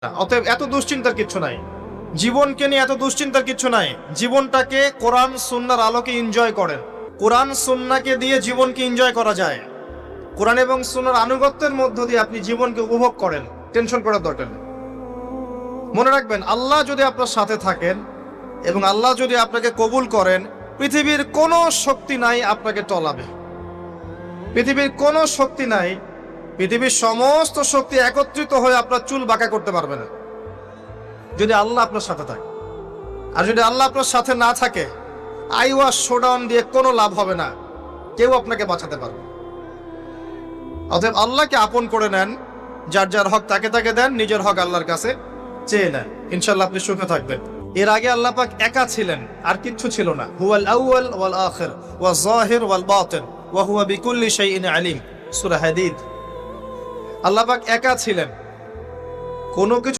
অতএব এত দুশ্চিন্তার কিছু নাই, জীবনকে নিয়ে এত দুশ্চিন্তার কিছু নাই। জীবনটাকে কোরআন সুন্নাহর আলোকে এনজয় করেন। কোরআন সুন্নাহকে দিয়ে জীবনকে এনজয় করা যায়। কোরআন এবং সুন্নাহর আনুগত্যের মধ্য দিয়ে আপনি জীবনকে উপভোগ করেন, টেনশন করার দরকার নেই। মনে রাখবেন, আল্লাহ যদি আপনার সাথে থাকেন এবং আল্লাহ যদি আপনাকে কবুল করেন, পৃথিবীর কোনো শক্তি নাই আপনাকে টলাবে। পৃথিবীর কোনো শক্তি নাই, পৃথিবীর সমস্ত শক্তি একত্রিত হয়ে আপনার চুল বাঁকা করতে পারবে না, যদি আল্লাহ আপনার সাথে থাকে। আর যদি আল্লাহ আপনার সাথে না থাকে, আইওয়াস শোডাউন দিয়ে কোনো লাভ হবে না, কেউ আপনাকে বাঁচাতে পারবে। অতএব আল্লাহকে আপন করে নেন, যার যার হক তাকে তাকে দেন, নিজের হক আল্লাহর কাছে চেয়ে নেন, ইনশাআল্লাহ আপনি সুখে থাকবেন। এর আগে আল্লাহ পাক একা ছিলেন, আর কিচ্ছু ছিল না। হুয়াল আউয়াল ওয়াল আখির ওয়াজ যাহির ওয়াল বাতিন ওয়া হুয়া বিকুল্লি শাইইন আলিম, সূরা হাদীদ। আল্লাহ পাক একা ছিলেন, কোনো কিছু